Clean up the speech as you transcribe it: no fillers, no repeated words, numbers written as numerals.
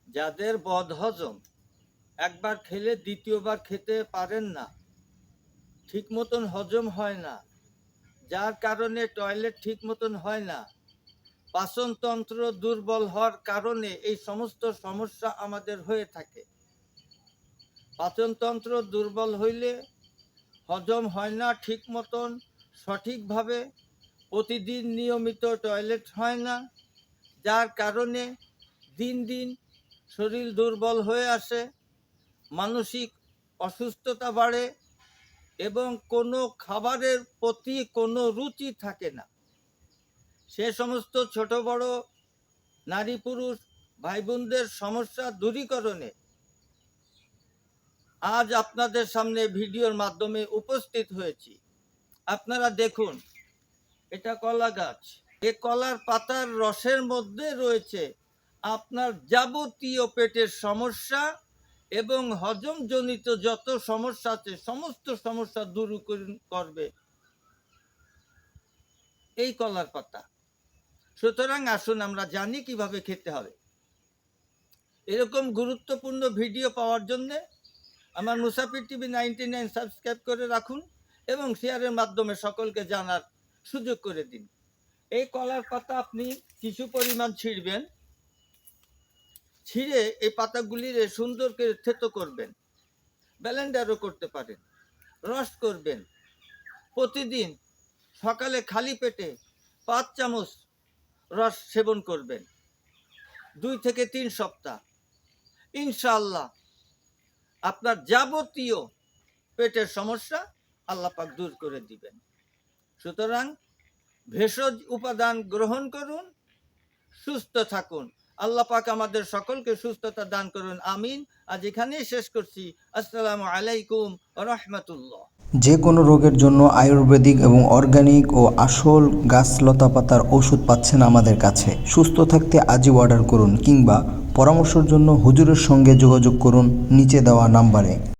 যাদের বদহজম, একবার খেলে দ্বিতীয়বার খেতে পারেন না, ঠিক মতন হজম হয় না, যার কারণে টয়লেট ঠিক মতন হয় না, পাচনতন্ত্র দুর্বল হওয়ার কারণে এই সমস্ত সমস্যা আমাদের হয়ে থাকে। পাচনতন্ত্র দুর্বল হইলে হজম হয় না ঠিক মতন, সঠিকভাবে প্রতিদিন নিয়মিত টয়লেট হয় না, যার কারণে দিন দিন শরীর দুর্বল হয়ে আসে, মানসিক অসুস্থতা বাড়ে এবং কোনো খাবারের প্রতি কোনো রুচি থাকে না। সে সমস্ত ছোট বড় নারী পুরুষ ভাই বোনদের সমস্যা দূরীকরণে আজ আপনাদের সামনে ভিডিওর মাধ্যমে উপস্থিত হয়েছি। আপনারা দেখুন, এটা কলা গাছ। এ কলার পাতার রসের মধ্যে রয়েছে আপনার যাবতীয় পেটের সমস্যা এবং হজমজনিত যত সমস্যা আছে সমস্ত সমস্যা দূর করবে এই কলার পাতা। সুতরাং আসুন আমরা জানি কিভাবে খেতে হবে। এরকম গুরুত্বপূর্ণ ভিডিও পাওয়ার জন্য আমার মুসাফির টিভি 99 সাবস্ক্রাইব করে রাখুন এবং শেয়ারের মাধ্যমে সকলকে জানার সুযোগ করে দিন। এই কলার পাতা আপনি কিছু পরিমাণ ছিঁড়বেন, ছিঁড়ে এই পাতাগুলির সুন্দর করে থেতো করবেন, ব্লেন্ডারও করতে পারেন, রস করবেন। প্রতিদিন সকালে খালি পেটে 5 চামচ রস সেবন করবেন 2 থেকে 3 সপ্তাহ। ইনশাআল্লাহ আপনার যাবতীয় পেটের সমস্যা আল্লাহ পাক দূর করে দিবেন। সুতরাং ভেষজ উপাদান গ্রহণ করুন, সুস্থ থাকুন। আল্লাহ পাক আমাদের সকলকে সুস্থতা দান করুন, আমিন। আজ এখানেই শেষ করছি। আসসালামু আলাইকুম ওয়া রাহমাতুল্লাহ। যে কোনো রোগের জন্য আয়ুর্বেদিক এবং অর্গানিক ও আসল গাছ লতাপাতার ওষুধ পাচ্ছেন আমাদের কাছে। সুস্থ থাকতে আজই অর্ডার করুন কিংবা পরামর্শের জন্য হুজুরের সঙ্গে যোগাযোগ করুন নিচে দেওয়া নাম্বারে।